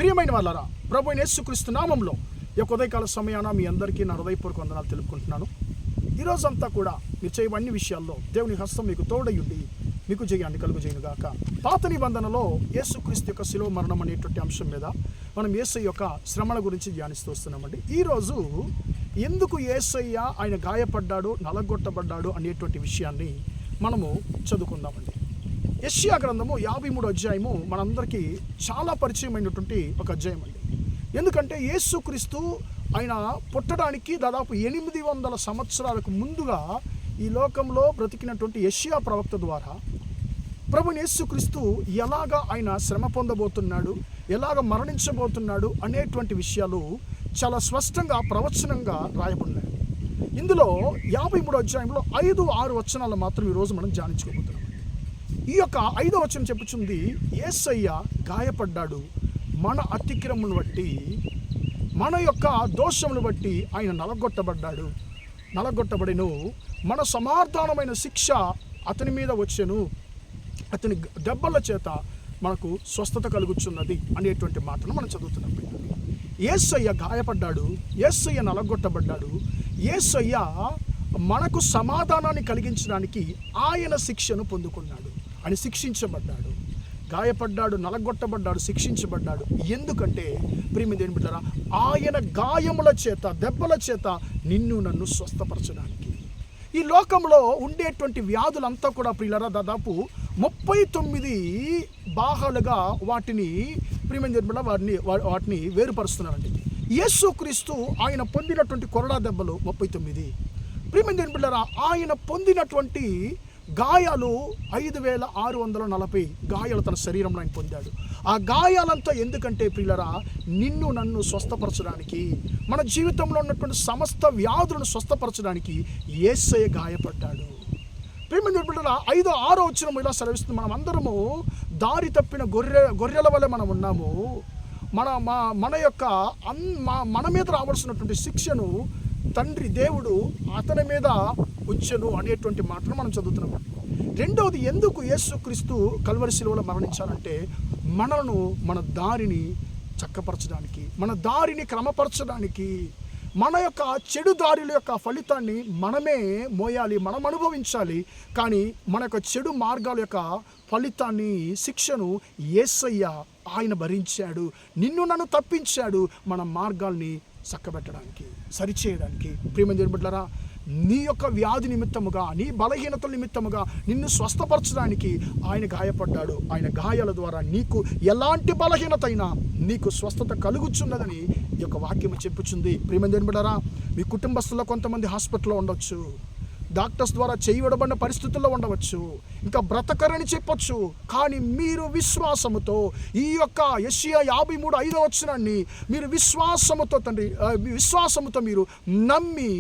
ప్రియమైన వాళ్ళారా, ప్రభువైన యేసుక్రీస్తు నామంలో ఈ యొక్క ఉదయకాల సమయాన మీ అందరికీ నా హృదయపూర్వక వందనాలు తెలుపుకుంటున్నాను. ఈరోజంతా కూడా మీరు చేయవ అన్ని విషయాల్లో దేవుని హస్తం మీకు తోడయుండి మీకు జయాన్ని కలుగజేయునుగాక. పాత నిబంధనలో యేసుక్రీస్తు యొక్క శిలువ మరణం అనేటువంటి అంశం మీద మనం యేసయ్య యొక్క శ్రమల గురించి ధ్యానిస్తూ వస్తున్నామండి. ఈరోజు ఎందుకు యేసయ్య ఆయన గాయపడ్డాడు, నలగొట్టబడ్డాడు అనేటువంటి విషయాన్ని మనము చదువుకుందామండి. యెషయా గ్రంథము 53వ అధ్యాయము మనందరికీ చాలా పరిచయమైనటువంటి ఒక అధ్యాయం అండి. ఎందుకంటే యేసుక్రీస్తు ఆయన పుట్టడానికి దాదాపు 800 సంవత్సరాలకు ముందుగా ఈ లోకంలో బ్రతికినటువంటి యెషయా ప్రవక్త ద్వారా ప్రభువైన యేసుక్రీస్తు ఎలాగా ఆయన శ్రమ పొందబోతున్నాడు, ఎలాగ మరణించబోతున్నాడు అనేటువంటి విషయాలు చాలా స్పష్టంగా ప్రవచనంగా రాయబడినాయి. ఇందులో 53వ అధ్యాయంలో 5-6 వచనాలు మాత్రం ఈరోజు మనం ధ్యానించుకోబోతున్నాం. ఈ యొక్క 5వ వచనం చెప్పుచుంది, యేసయ్య గాయపడ్డాడు, మన అతిక్రమమును బట్టి, మన యొక్క దోషమును బట్టి ఆయన నలగొట్టబడెను, మన సమాధానమైన శిక్ష అతని మీద వచ్చెను, అతని దెబ్బల చేత మనకు స్వస్థత కలుగుచున్నది అనేటువంటి మాటను మనం చదువుతున్నాం. యేసయ్య గాయపడ్డాడు, యేసయ్య నలగొట్టబడ్డాడు, యేసయ్య మనకు సమాధానాన్ని కలిగించడానికి ఆయన శిక్షను పొందుకున్నాడు, ఆయన శిక్షించబడ్డాడు, గాయపడ్డాడు, నలగొట్టబడ్డాడు, శిక్షించబడ్డాడు. ఎందుకంటే ప్రియమైన దేవుని బిడ్డలారా, ఆయన గాయముల చేత, దెబ్బల చేత నిన్ను నన్ను స్వస్థపరచడానికి. ఈ లోకంలో ఉండేటువంటి వ్యాధులంతా కూడా ప్రియులారా దాదాపు 39 భాగాలుగా వాటిని ప్రియమైన దేవుని బిడ్డలారా వాటిని వేరుపరుస్తున్నారండి. యేసుక్రీస్తు ఆయన పొందినటువంటి కొరడా దెబ్బలు 39. ప్రియమైన దేవుని బిడ్డలారా, ఆయన పొందినటువంటి గాయాలు 5640 గాయాలు తన శరీరంలో ఆయన పొందాడు. ఆ గాయాలంతా ఎందుకంటే ప్రియులరా, నిన్ను నన్ను స్వస్థపరచడానికి, మన జీవితంలో ఉన్నటువంటి సమస్త వ్యాధులను స్వస్థపరచడానికి యేసయ్య గాయపడ్డాడు. ప్రియమైన బిడ్డలారా, 5-6 వచనం ఇలా సెలవిస్తుంది, మనం అందరము దారి తప్పిన గొర్రెల వలె మనం ఉన్నాము, మన యొక్క మన మీద రావాల్సినటువంటి శిక్షను తండ్రి దేవుడు అతని మీద ఉంచెను అనేటువంటి మాటను మనం చదువుతున్నాం. రెండవది, ఎందుకు యేసుక్రీస్తు కల్వరి శిలువలో మరణించాలంటే మనను, మన దారిని చక్కపరచడానికి, మన దారిని క్రమపరచడానికి, మన యొక్క చెడు దారుల యొక్క ఫలితాన్ని మనమే మోయాలి, మనం అనుభవించాలి. కానీ మన యొక్క చెడు మార్గాల యొక్క ఫలితాన్ని, శిక్షను యేసయ్య ఆయన భరించాడు, నిన్ను నన్ను తప్పించాడు, మన మార్గాల్ని చక్కబెట్టడానికి, సరిచేయడానికి. ప్రియమైన దేవుని బిడ్డలారా, నీ యొక్క వ్యాధి నిమిత్తముగా, నీ బలహీనతల నిమిత్తముగా నిన్ను స్వస్థపరచడానికి ఆయన గాయపడ్డాడు. ఆయన గాయాల ద్వారా నీకు ఎలాంటి బలహీనత అయినా నీకు స్వస్థత కలుగుచున్నదని ఈ యొక్క వాక్యం చెప్పుచుంది. ప్రియమైన దేవుని బిడ్డలారా, మీ కుటుంబస్తుల్లో కొంతమంది హాస్పిటల్లో ఉండొచ్చు, డాక్టర్స్ ద్వారా చేయబడిన పరిస్థితుల్లో ఉండవచ్చు, ఇంకా బ్రతకరని చెప్పొచ్చు. కానీ మీరు విశ్వాసముతో ఈ యొక్క యెషయా 53:5 వచనాన్ని మీరు విశ్వాసముతో మీరు నమ్మి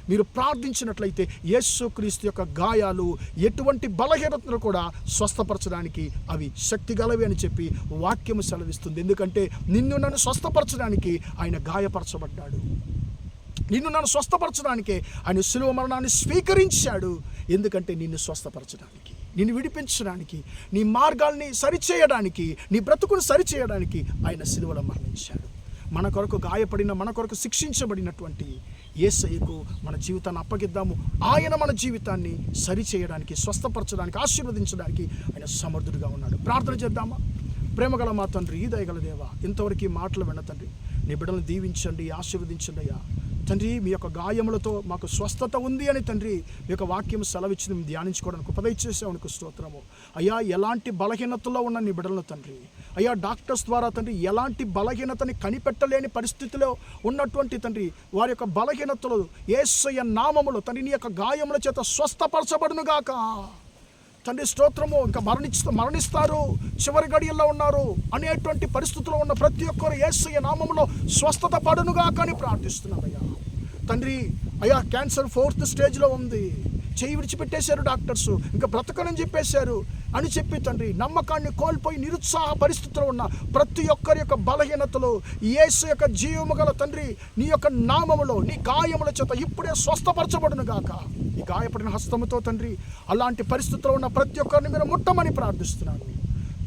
మీరు ప్రార్థించినట్లయితే యేసుక్రీస్తు యొక్క గాయాలు ఎటువంటి బలహీనతను కూడా స్వస్థపరచడానికి అవి శక్తి గలవి అని చెప్పి వాక్యము సెలవిస్తుంది. ఎందుకంటే నిన్ను నన్ను స్వస్థపరచడానికి ఆయన గాయపరచబడ్డాడు, నిన్ను నన్ను స్వస్థపరచడానికే ఆయన శిలువ మరణాన్ని స్వీకరించాడు. ఎందుకంటే నిన్ను స్వస్థపరచడానికి, నిన్ను విడిపించడానికి, నీ మార్గాల్ని సరిచేయడానికి, నీ బ్రతుకును సరిచేయడానికి ఆయన శిలువలో మరణించాడు. మన కొరకు గాయపడిన, మన కొరకు శిక్షించబడినటువంటి యేసయ్యకు మన జీవితాన్ని అప్పగిద్దాము. ఆయన మన జీవితాన్ని సరిచేయడానికి, స్వస్థపరచడానికి, ఆశీర్వదించడానికి ఆయన సమర్థుడిగా ఉన్నాడు. ప్రార్థన చేద్దామా? ప్రేమగల మా తండ్రి, దయగల దేవా, ఇంతవరకు మాటలు విన్న తండ్రి, నీ బిడ్డలను దీవించండి, ఆశీర్వదించండి అయ్యా. తండ్రి, మీ యొక్క గాయములతో మాకు స్వస్థత ఉంది అని తండ్రి మీ యొక్క వాక్యం సెలవిచ్చి మేము ధ్యానించుకోవడానికి ఉపదయచేసేవానికి స్తోత్రము అయ్యా. ఎలాంటి బలహీనతలో ఉన్న నీ బిడ్డలను తండ్రి అయ్యా, డాక్టర్స్ ద్వారా తండ్రి ఎలాంటి బలహీనతని కనిపెట్టలేని పరిస్థితిలో ఉన్నటువంటి తండ్రి వారి యొక్క బలహీనతలు యేసయ్య నామములో తండ్రి నీ యొక్క గాయముల చేత స్వస్థపరచబడునుగాక తండ్రి. స్తోత్రము. ఇంకా మరణిస్తారు, చివరి గడియల్లో ఉన్నారు అనేటువంటి పరిస్థితుల్లో ఉన్న ప్రతి ఒక్కరు యేసయ్య నామములో స్వస్థత పడునుగాక అని ప్రార్థిస్తున్నామయ్యా. తండ్రి అయ్యా, క్యాన్సర్ 4th స్టేజ్లో ఉంది, చేయి విడిచిపెట్టేశారు డాక్టర్స్, ఇంకా బ్రతకనని చెప్పేశారు అని చెప్పి తండ్రి నమ్మకాన్ని కోల్పోయి నిరుత్సాహ పరిస్థితిలో ఉన్న ప్రతి ఒక్కరి యొక్క బలహీనతలు యేసు యొక్క జీవము గల తండ్రి నీ యొక్క నామములో నీ గాయముల చేత ఇప్పుడే స్వస్థపరచబడును గాక. ఈ గాయపడిన హస్తముతో తండ్రి అలాంటి పరిస్థితుల్లో ఉన్న ప్రతి ఒక్కరిని మీరు ముట్టమని ప్రార్థిస్తున్నాను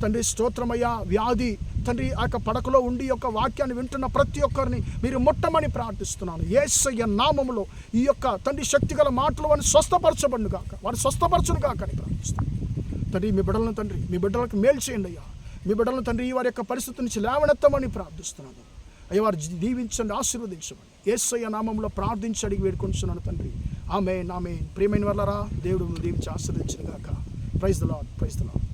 తండ్రి. స్తోత్రమయ్యా. వ్యాధి తండ్రి ఆ యొక్క పడకలో ఉండి యొక్క వాక్యాన్ని వింటున్న ప్రతి ఒక్కరిని మీరు ముట్టమని ప్రార్థిస్తున్నాను. యేసయ్య నామములో ఈ యొక్క తండ్రి శక్తిగల మాటలు వారిని స్వస్థపరచబడును గాక, వారిని స్వస్థపరచును గాక అని ప్రార్థిస్తున్నాను. తండ్రి మీ బిడ్డలను తండ్రి మీ బిడ్డలకు మేలు చేయండి అయ్యా. మీ బిడ్డలను తండ్రి వారి యొక్క పరిస్థితి నుంచి లేవనెత్తమని ప్రార్థిస్తున్నాను అయ్యా. వారు దీవించండి, ఆశీర్వదించమని యేసయ్య నామములో ప్రార్థించి అడిగి వేడుకొంచున్నాను తండ్రి. ఆమేన్ ఆమేన్. ప్రియమైన వాళ్ళారా, దేవుడు దీవించి ఆశీర్వదించును గాక. Praise the lord, praise the lord.